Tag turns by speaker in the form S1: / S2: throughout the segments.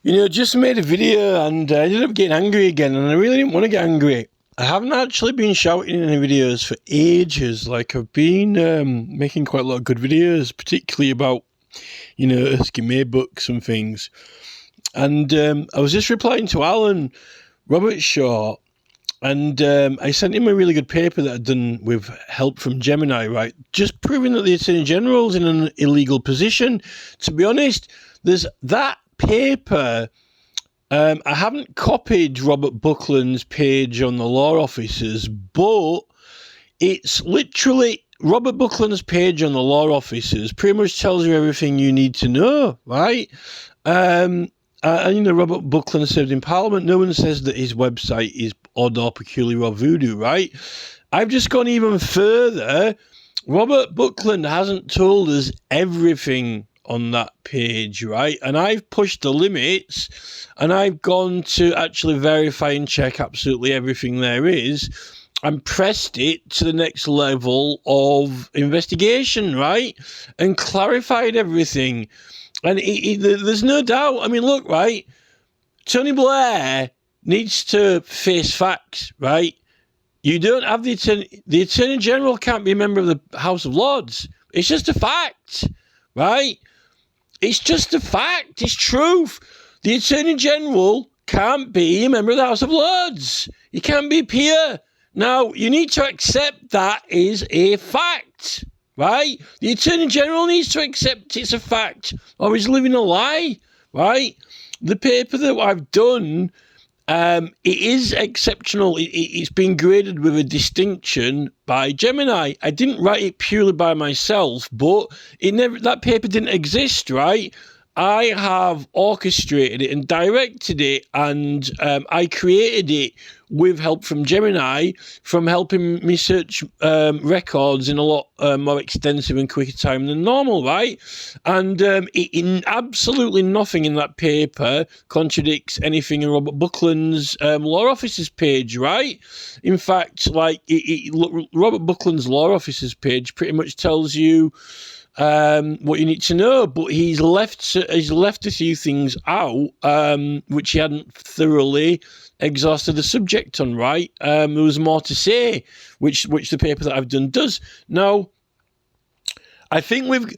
S1: Just made a video and I ended up getting angry again, and I really didn't want to get angry. I haven't actually been shouting in any videos for ages. Like, I've been making quite a lot of good videos, particularly about, Eskimo books and things. And I was just replying to Alan Robert Shaw, and I sent him a really good paper that I'd done with help from Gemini, right? Just proving that the Attorney General's in an illegal position. To be honest, there's that paper. I haven't copied Robert Buckland's page on the law officers, but it's literally Robert Buckland's page on the law officers pretty much tells you everything you need to know, right? And Robert Buckland served in Parliament. No one says that his website is odd or peculiar or voodoo, right? I've just gone even further. Robert Buckland hasn't told us everything on that page, right? And I've pushed the limits, and I've gone to actually verify and check absolutely everything there is, and pressed it to the next level of investigation, right? And clarified everything. And there's no doubt. I mean, look, right? Tony Blair needs to face facts, right? You don't have the Attorney General can't be a member of the House of Lords. It's just a fact, right? It's just a fact. It's truth. The Attorney General can't be a member of the House of Lords. He can't be a peer. Now, you need to accept that is a fact, right? The Attorney General needs to accept it's a fact, or he's living a lie, right? The paper that I've done, it is exceptional. It's been graded with a distinction by Gemini. I didn't write it purely by myself, but that paper didn't exist, right? I have orchestrated it and directed it, and I created it with help from Gemini, from helping me search records in a lot more extensive and quicker time than normal, right? And absolutely nothing in that paper contradicts anything in Robert Buckland's law officers page, right? In fact, Robert Buckland's law officers page pretty much tells you what you need to know, but he's left a few things out which he hadn't thoroughly exhausted the subject on, right? There was more to say, which the paper that I've done does. Now, I think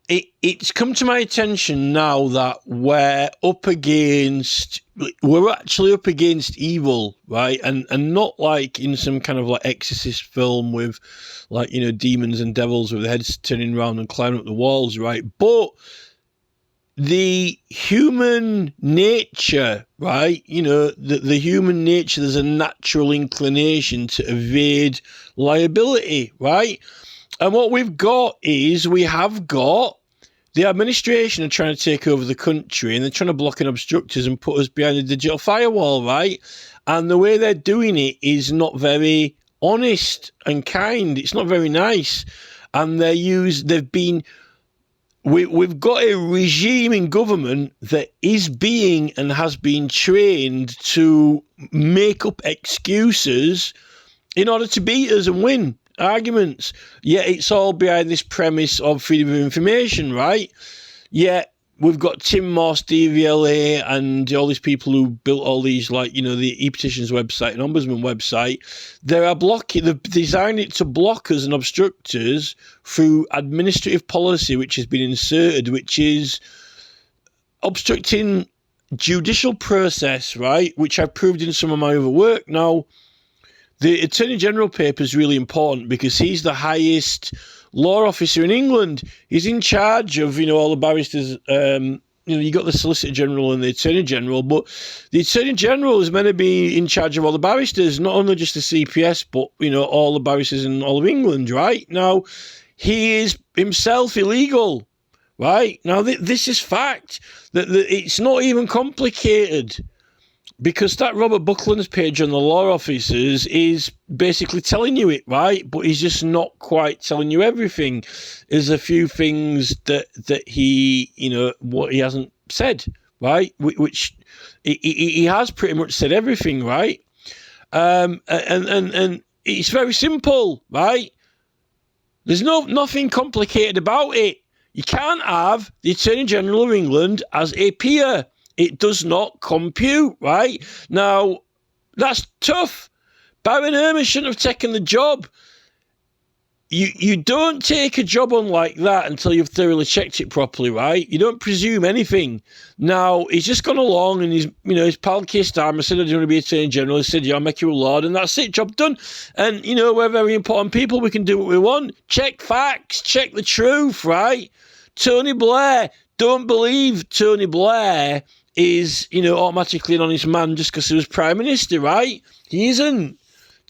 S1: it's come to my attention now that we're actually up against evil, right? And not like in some kind of like exorcist film with demons and devils with their heads turning around and climbing up the walls, right? But the human nature, right? The human nature, there's a natural inclination to evade liability, right? And what we have got the administration are trying to take over the country, and they're trying to block and obstruct us and put us behind a digital firewall, right? And the way they're doing it is not very honest and kind. It's not very nice. And we've got a regime in government that is being and has been trained to make up excuses in order to beat us and win arguments. Yet it's all behind this premise of freedom of information, right? Yet we've got Tim Moss, DVLA, and all these people who built all these, the e-petitions website and ombudsman website. They've designed it to block us and obstruct us through administrative policy, which has been inserted, which is obstructing judicial process, right? Which I've proved in some of my other work. Now, the Attorney General paper is really important because he's the highest law officer in England. He's in charge of, all the barristers. You got the Solicitor General and the Attorney General, but the Attorney General is meant to be in charge of all the barristers, not only just the CPS, but, all the barristers in all of England, right? Now, he is himself illegal, right? Now, this is fact. That it's not even complicated. Because that Robert Buckland's page on the law officers is basically telling you it, right? But he's just not quite telling you everything. There's a few things that he, what he hasn't said, right? Which he has pretty much said everything, right? And it's very simple, right? There's nothing complicated about it. You can't have the Attorney General of England as a peer. It does not compute, right? Now, that's tough. Baron Herman shouldn't have taken the job. You don't take a job on like that until you've thoroughly checked it properly, right? You don't presume anything. Now, he's just gone along and his pal Keir Starmer said, I don't want to be Attorney General. He said, yeah, I'll make you a Lord, and that's it, job done. And, we're very important people. We can do what we want. Check facts, check the truth, right? Tony Blair, don't believe Tony Blair is, automatically an honest man just because he was Prime Minister, right? He isn't.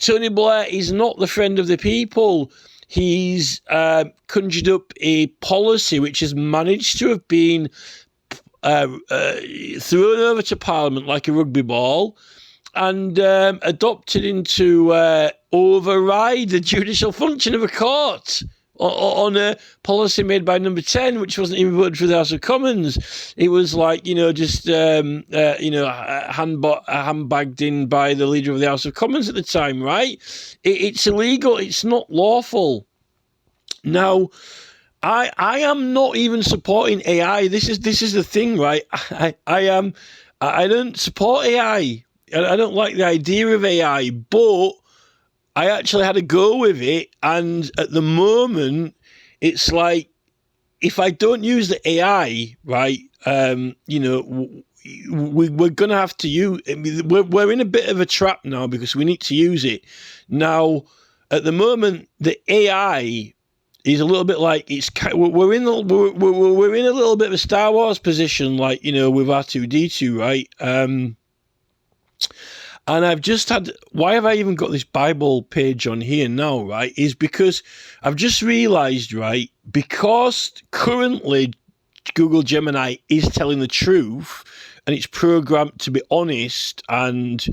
S1: Tony Blair is not the friend of the people. He's conjured up a policy which has managed to have been thrown over to Parliament like a rugby ball and adopted into override the judicial function of a court on a policy made by Number 10, which wasn't even voted for the House of Commons. It was like, just, handbagged in by the leader of the House of Commons at the time, right? It's illegal. It's not lawful. Now, I am not even supporting AI. This is the thing, right? I don't support AI. I don't like the idea of AI, but I actually had a go with it, and at the moment, it's like, if I don't use the AI, right, we're going to have to use, we're in a bit of a trap now because we need to use it. Now, at the moment, the AI is a little bit like, we're in a little bit of a Star Wars position, like, with R2-D2, right? And I've just why have I even got this Bible page on here now, right, is because I've just realised, right, because currently Google Gemini is telling the truth and it's programmed to be honest and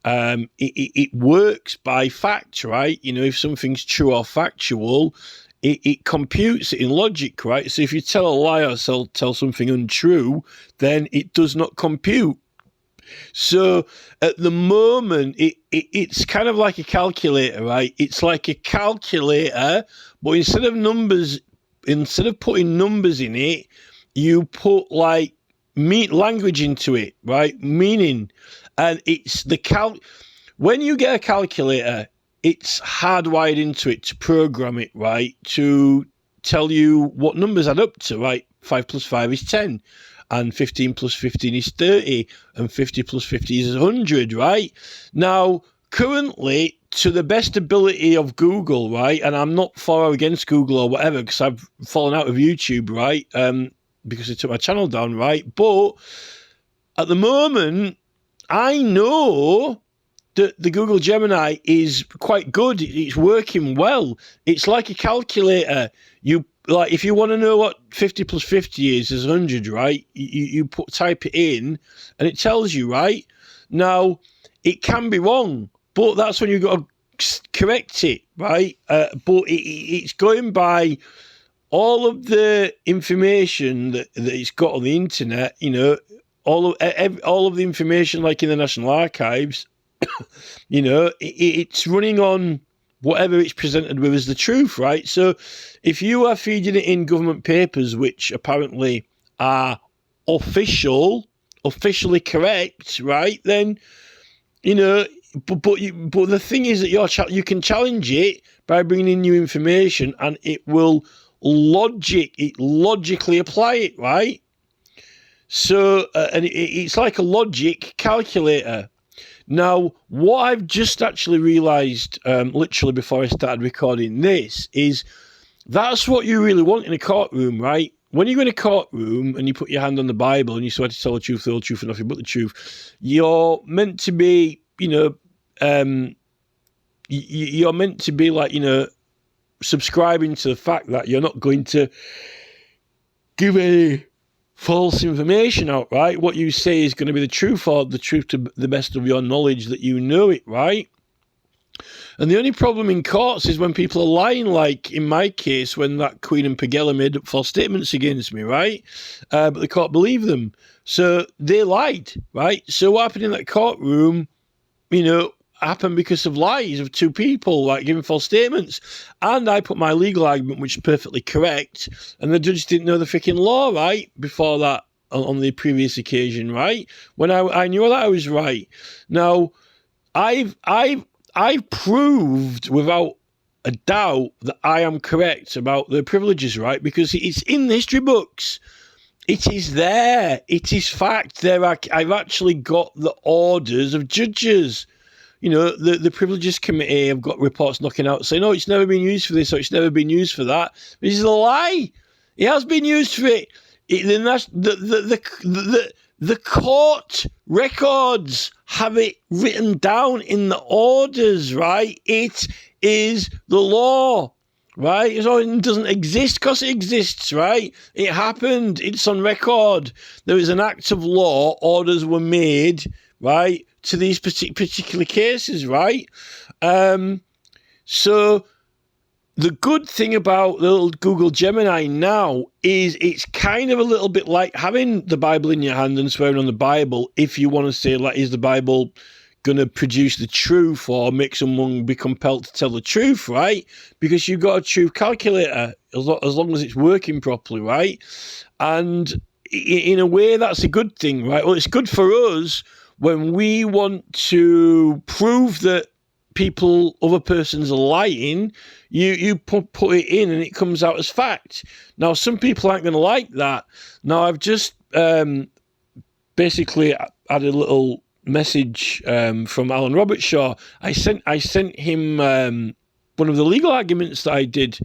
S1: it works by fact, right? If something's true or factual, it computes it in logic, right? So if you tell a lie or tell something untrue, then it does not compute. So at the moment, it's kind of like a calculator, right? It's like a calculator, but instead of putting numbers in it, you put like language into it, right? Meaning, and it's when you get a calculator, it's hardwired into it to program it, right? To tell you what numbers add up to, right? 5 plus 5 is 10. And 15 plus 15 is 30, and 50 plus 50 is 100, right? Now, currently, to the best ability of Google, right, and I'm not for or against Google or whatever, because I've fallen out of YouTube, right, because they took my channel down, right? But at the moment, I know that the Google Gemini is quite good. It's working well. It's like a calculator. If you want to know what 50 plus 50 is 100, right? You type it in, and it tells you, right? Now, it can be wrong, but that's when you've got to correct it, right? But it's going by all of the information that it's got on the internet. All of the information, like in the National Archives. It's running on whatever it's presented with as the truth, right? So if you are feeding it in government papers, which apparently are officially correct, right, then, but the thing is that you can challenge it by bringing in new information, and it will logically apply it, right? So, and it's like a logic calculator. Now, what I've just actually realised, literally before I started recording this, is that's what you really want in a courtroom, right? When you go in a courtroom and you put your hand on the Bible and you swear to tell the truth, the whole truth, and nothing but the truth, you're meant to be, you're meant to be like, subscribing to the fact that you're not going to give any false information out, right? What you say is going to be the truth, or the truth to the best of your knowledge that you know it, right? And the only problem in courts is when people are lying, like in my case, when that Queen and Pagella made up false statements against me, right? But the court believed them. So they lied, right? So what happened in that courtroom, happened because of lies of two people, like giving false statements. And I put my legal argument, which is perfectly correct, and the judge didn't know the freaking law, right, before that on the previous occasion, right? When I knew that I was right. Now, I've proved without a doubt that I am correct about the privileges, right? Because it's in the history books. It is there. It is fact. I've actually got the orders of judges. You know, the Privileges Committee have got reports knocking out saying, oh, it's never been used for this or it's never been used for that. This is a lie. It has been used for it. The court records have it written down in the orders, right? It is the law, right? So it doesn't exist because it exists, right? It happened. It's on record. There is an act of law. Orders were made, right, to these particular cases, right? So the good thing about little Google Gemini now is it's kind of a little bit like having the Bible in your hand and swearing on the Bible if you want to say, like, is the Bible going to produce the truth or make someone be compelled to tell the truth, right? Because you've got a truth calculator as long as it's working properly, right? And in a way, that's a good thing, right? Well, it's good for us when we want to prove that other persons are lying. You put it in and it comes out as fact. Now, some people aren't going to like that. Now, I've just basically had a little message from Alan Robertshaw. I sent him one of the legal arguments that I did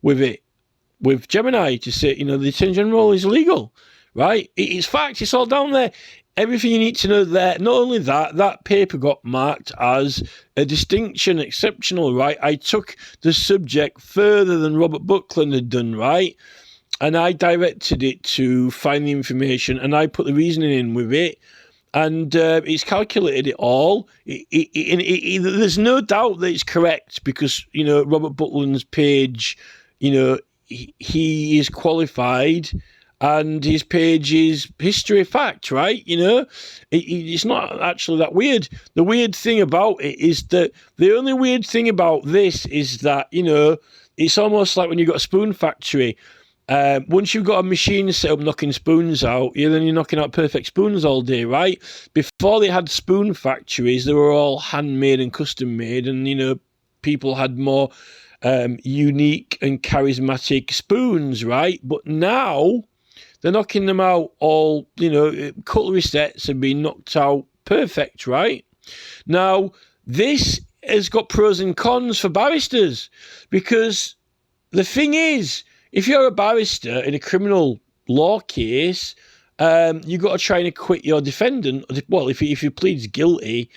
S1: with Gemini to say, you know, the Attorney General is illegal, right? It's fact. It's all down there. Everything you need to know there. Not only that paper got marked as a distinction, exceptional, right? I took the subject further than Robert Buckland had done, right? And I directed it to find the information, and I put the reasoning in with it, and it's calculated it all. There's no doubt that it's correct because, you know, Robert Buckland's page, you know, he is qualified. And his page is history fact, right? You know, it's not actually that weird. The weird thing about it is that the only weird thing about this is that, you know, it's almost like when you've got a spoon factory. Once you've got a machine set up knocking spoons out, then you're knocking out perfect spoons all day, right? Before they had spoon factories, they were all handmade and custom made, and, you know, people had more unique and charismatic spoons, right? But now they're knocking them out all, you know, cutlery sets have been knocked out perfect, right? Now, this has got pros and cons for barristers because the thing is, if you're a barrister in a criminal law case, you've got to try and acquit your defendant. Well, if he pleads guilty,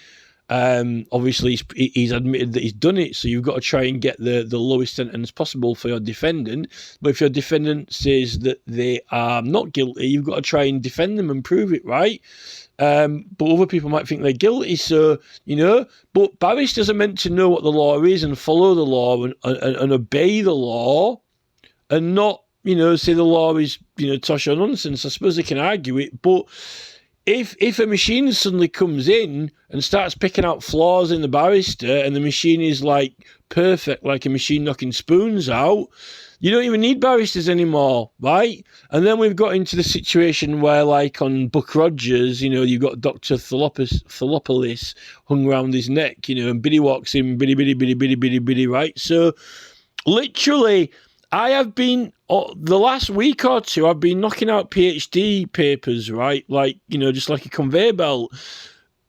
S1: obviously he's admitted that he's done it, so you've got to try and get the lowest sentence possible for your defendant. But if your defendant says that they are not guilty, you've got to try and defend them and prove it, right? But other people might think they're guilty, so, you know, but barristers are meant to know what the law is and follow the law and obey the law and not, you know, say the law is, you know, tosh or nonsense. I suppose they can argue it, but if a machine suddenly comes in and starts picking out flaws in the barrister and the machine is like perfect, like a machine knocking spoons out, you don't even need barristers anymore, right? And then we've got into the situation where, like on Buck Rogers, you know, you've got Dr. Thalopolis hung around his neck, you know, and Biddy walks in, biddy, biddy, biddy, biddy, biddy, biddy, right? So literally, I have been, the last week or two, I've been knocking out PhD papers, right? Like, you know, just like a conveyor belt.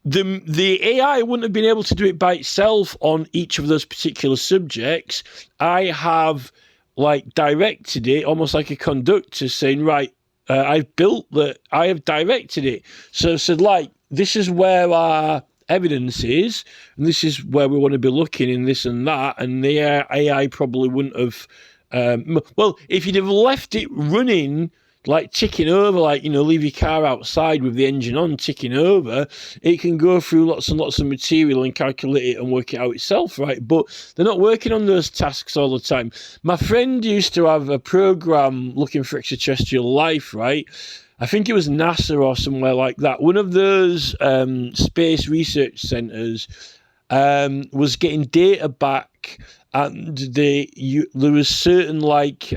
S1: The AI wouldn't have been able to do it by itself on each of those particular subjects. I have, like, directed it, almost like a conductor saying, right, I've built that, I have directed it. So I said, like, this is where our evidence is, and this is where we want to be looking in this and that, and the AI probably wouldn't have... well, if you'd have left it running, like ticking over, like, you know, leave your car outside with the engine on, ticking over, it can go through lots and lots of material and calculate it and work it out itself, right? But they're not working on those tasks all the time. My friend used to have a program looking for extraterrestrial life, right? I think it was NASA or somewhere like that. One of those space research centres was getting data back back, and there was certain like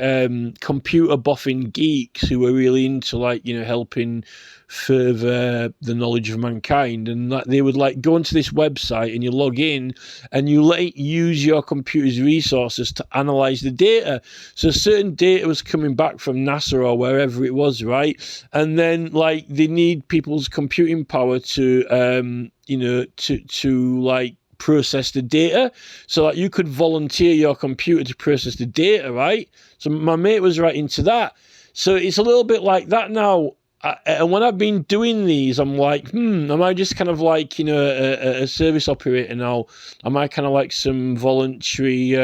S1: computer boffin geeks who were really into like, you know, helping further the knowledge of mankind, and like they would like go onto this website and you log in and you let it use your computer's resources to analyze the data. So certain data was coming back from NASA or wherever it was, right? And then like they need people's computing power to you know, to like process the data. So like you could volunteer your computer to process the data, right? So my mate was right into that. So it's a little bit like that now. And when I've been doing these, I'm like, am I just kind of like, you know, a service operator now? Am I kind of like some voluntary,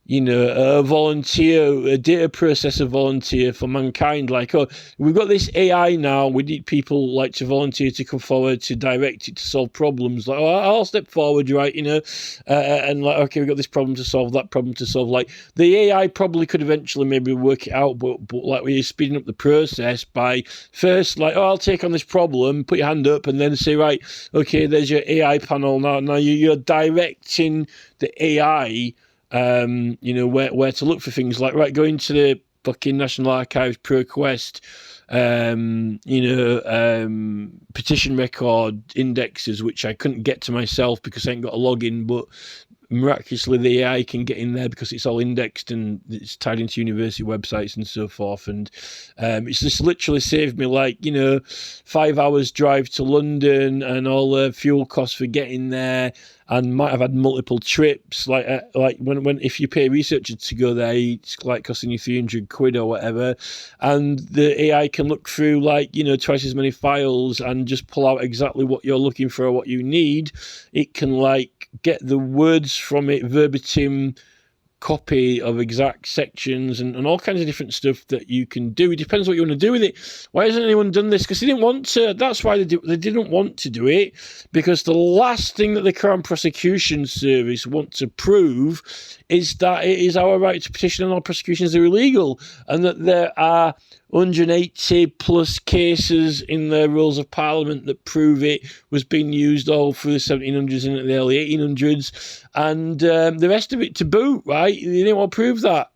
S1: you know, a volunteer, a data processor volunteer for mankind? Like, oh, we've got this AI now. We need people like to volunteer to come forward to direct it to solve problems. Like, oh, I'll step forward, right? You know, and like, okay, we've got this problem to solve, that problem to solve. Like, the AI probably could eventually maybe work it out, but like we're speeding up the process by first, like, oh, I'll take on this problem, put your hand up, and then say, right, okay, there's your AI panel now. Now you're directing the AI. You know, where to look for things, like, right, go into the fucking National Archives ProQuest, you know, petition record indexes, which I couldn't get to myself because I ain't got a login, but miraculously the AI can get in there because it's all indexed and it's tied into university websites and so forth. And it's just literally saved me, like, you know, 5 hours drive to London and all the fuel costs for getting there, and might have had multiple trips. Like when if you pay a researcher to go there, it's like costing you 300 quid or whatever, and the AI can look through, like, you know, twice as many files and just pull out exactly what you're looking for or what you need. It can like get the words from it verbatim copy of exact sections and all kinds of different stuff that you can do. It depends what you want to do with it. Why hasn't anyone done this? Because they didn't want to. That's why they didn't want to do it, because the last thing that the Crown Prosecution Service want to prove is that it is our right to petition and all prosecutions are illegal, and that there are 180 plus cases in the Rules of Parliament that prove it was being used all through the 1700s and the early 1800s, and the rest of it to boot, right? They didn't want to prove that.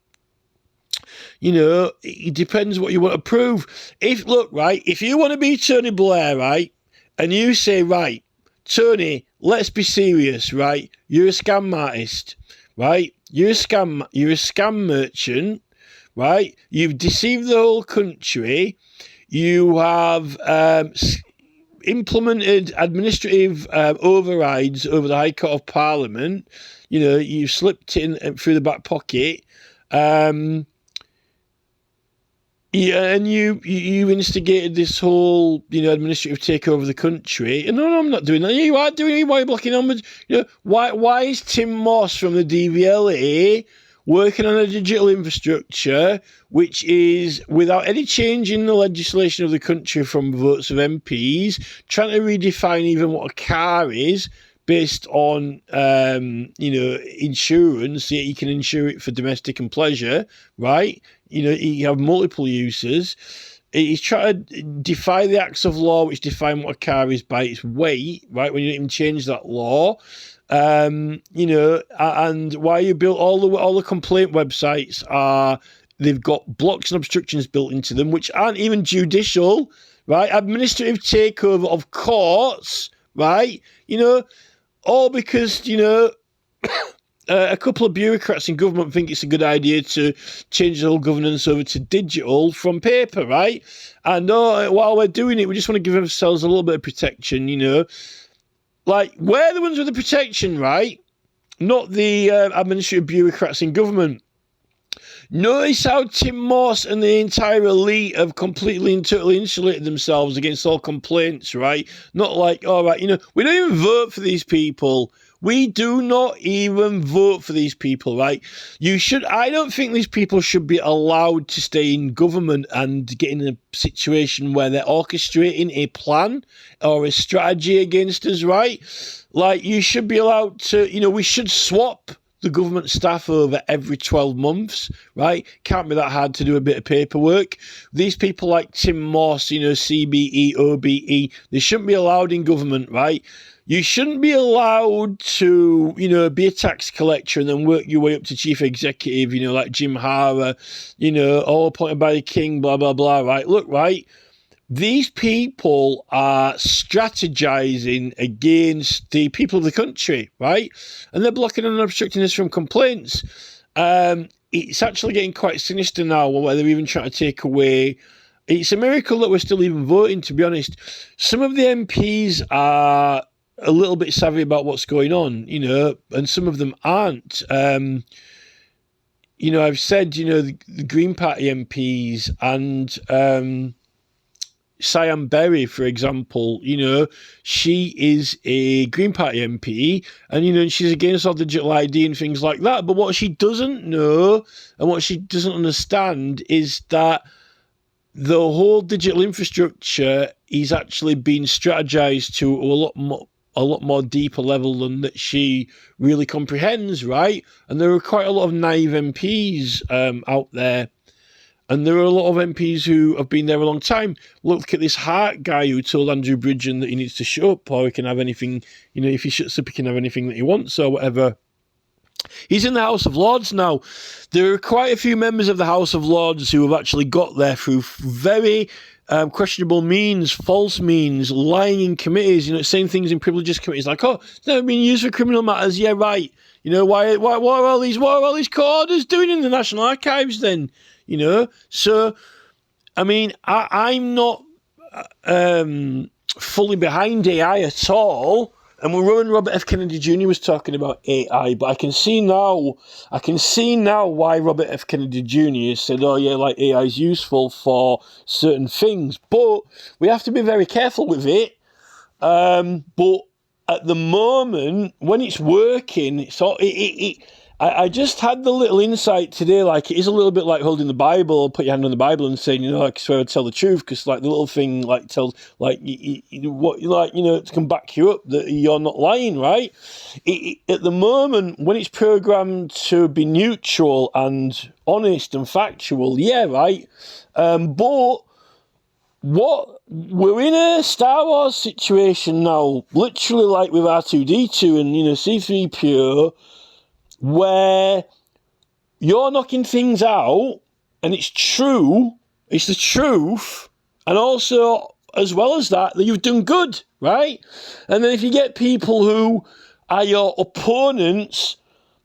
S1: You know, it depends what you want to prove. If you want to be Tony Blair, right, and you say, right, Tony, let's be serious, right? You're a scam artist, right? You're a scam merchant, right? You've deceived the whole country. You have implemented administrative overrides over the High Court of Parliament. You know, you slipped in through the back pocket. Yeah, and you instigated this whole, you know, administrative takeover of the country. And no, I'm not doing that. You are doing it. Why are you blocking onwards? You know, why is Tim Moss from the DVLA working on a digital infrastructure which is, without any change in the legislation of the country from votes of MPs, trying to redefine even what a car is based on, you know, insurance? You can insure it for domestic and pleasure, right? You know, you have multiple uses. He's trying to defy the acts of law which define what a car is by its weight, right? When you didn't even change that law. You know, and why you built all the complaint websites they've got blocks and obstructions built into them which aren't even judicial, right? Administrative takeover of courts, right? You know, all because, you know, a couple of bureaucrats in government think it's a good idea to change the whole governance over to digital from paper, right? And while we're doing it, we just want to give ourselves a little bit of protection, you know. Like, we're the ones with the protection, right? Not the administrative bureaucrats in government. Notice how Tim Moss and the entire elite have completely and totally insulated themselves against all complaints, right? Not like, all right, you know, we don't even vote for these people. We do not even vote for these people, right? I don't think these people should be allowed to stay in government and get in a situation where they're orchestrating a plan or a strategy against us, right? Like, you should be allowed to, you know, we should swap the government staff over every 12 months, right? Can't be that hard to do a bit of paperwork. These people like Tim Moss, CBE, OBE, they shouldn't be allowed in government, right? You shouldn't be allowed to, be a tax collector and then work your way up to chief executive, like Jim Hara, all appointed by the king, blah, blah, blah, right? Look, right? These people are strategizing against the people of the country, right? And they're blocking and obstructing us from complaints. It's actually getting quite sinister now where they're even trying to take away. It's a miracle that we're still even voting, to be honest. Some of the MPs are a little bit savvy about what's going on, and some of them aren't. I've said, the Green Party MPs and Sian Berry, for example, she is a Green Party MP and, she's against all digital ID and things like that. But what she doesn't know and what she doesn't understand is that the whole digital infrastructure is actually being strategized to a lot more deeper level than that she really comprehends, right? And there are quite a lot of naive MPs out there. And there are a lot of MPs who have been there a long time. Look at this Hart guy who told Andrew Bridgen that he needs to shut up or he can have anything, if he shuts up, he can have anything that he wants or whatever. He's in the House of Lords now. There are quite a few members of the House of Lords who have actually got there through very questionable means, false means, lying in committees, saying things in privileges committees like, oh, it's never been used for criminal matters. Yeah, right. Why are all these court orders doing in the National Archives then? So, I mean, I'm not fully behind AI at all. And when Robert F. Kennedy Jr. was talking about AI, but I can see now why Robert F. Kennedy Jr. said, oh yeah, like AI is useful for certain things, but we have to be very careful with it. But at the moment, when it's working, I just had the little insight today, like it is a little bit like holding the Bible, put your hand on the Bible and saying, I swear I'd tell the truth, because like the little thing like tells, like what it can back you up that you're not lying, right? At the moment, when it's programmed to be neutral and honest and factual, yeah, right. But we're in a Star Wars situation now, literally like with R2-D2 and C-3PO. Where you're knocking things out and it's true, it's the truth, and also, as well as that you've done good, right? And then if you get people who are your opponents,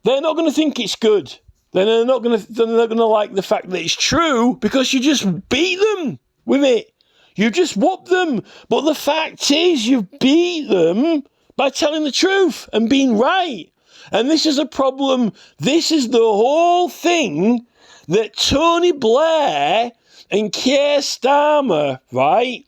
S1: they're not going to think it's good. They're not going to like the fact that it's true because you just beat them with it. You just whoop them. But the fact is you beat them by telling the truth and being right. And this is a problem. This is the whole thing that Tony Blair and Keir Starmer, right,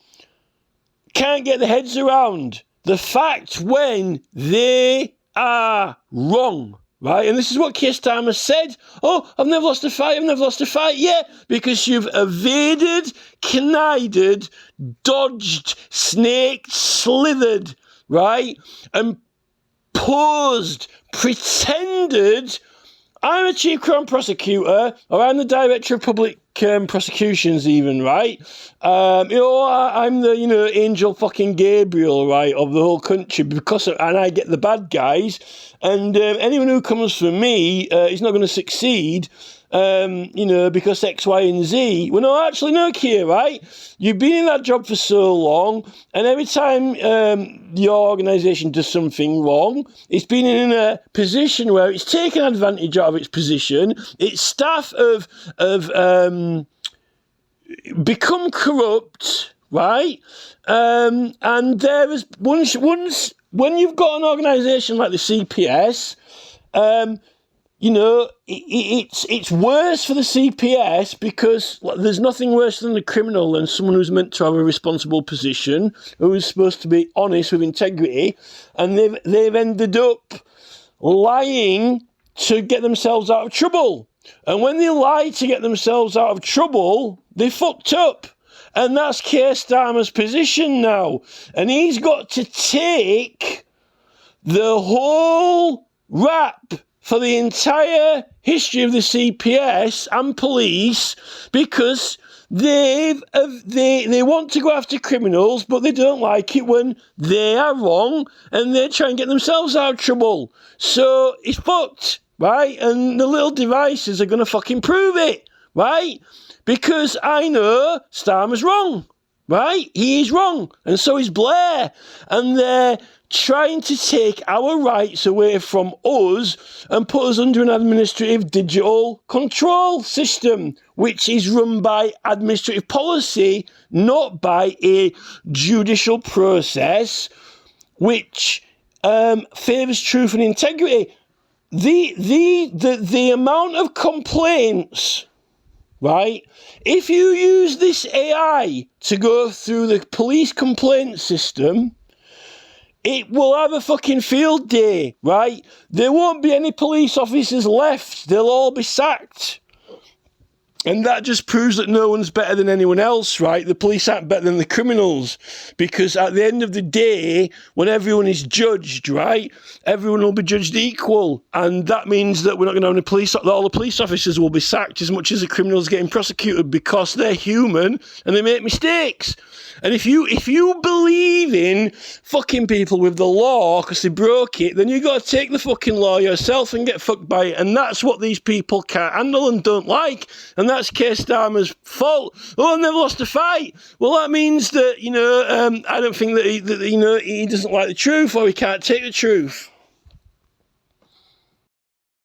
S1: can't get their heads around. The fact when they are wrong, right? And this is what Keir Starmer said. Oh, I've never lost a fight. Yeah, because you've evaded, connived, dodged, snaked, slithered, right? And posed, pretended, I'm a chief crown prosecutor, or I'm the director of public prosecutions even, right? I'm the, angel fucking Gabriel, right, of the whole country, and I get the bad guys, and anyone who comes for me is not going to succeed, because X, Y, and Z. Well, no, actually, no, Keir, right? You've been in that job for so long, and every time your organisation does something wrong, it's been in a position where it's taken advantage of its position. Its staff have become corrupt, right? And there is once when you've got an organisation like the CPS. It's worse for the CPS because there's nothing worse than a criminal than someone who's meant to have a responsible position, who is supposed to be honest with integrity, and they've ended up lying to get themselves out of trouble. And when they lie to get themselves out of trouble, they fucked up. And that's Keir Starmer's position now. And he's got to take the whole rap for the entire history of the CPS and police, because they want to go after criminals, but they don't like it when they are wrong and they try and get themselves out of trouble. So it's fucked, right? And the little devices are going to fucking prove it, right? Because I know Starmer's wrong, right? He is wrong, and so is Blair. And they're trying to take our rights away from us and put us under an administrative digital control system, which is run by administrative policy, not by a judicial process, which favours truth and integrity. The amount of complaints, right? If you use this AI to go through the police complaint system, it will have a fucking field day, right? There won't be any police officers left. They'll all be sacked. And that just proves that no one's better than anyone else, right? The police aren't better than the criminals. Because at the end of the day, when everyone is judged, right, everyone will be judged equal. And that means that we're not going to have any police, that all the police officers will be sacked as much as the criminals getting prosecuted, because they're human and they make mistakes. And if you believe in fucking people with the law because they broke it, then you got to take the fucking law yourself and get fucked by it. And that's what these people can't handle and don't like. And that's Keir Starmer's fault. Oh, I've never lost a fight. Well, that means that, I don't think that he doesn't like the truth, or he can't take the truth.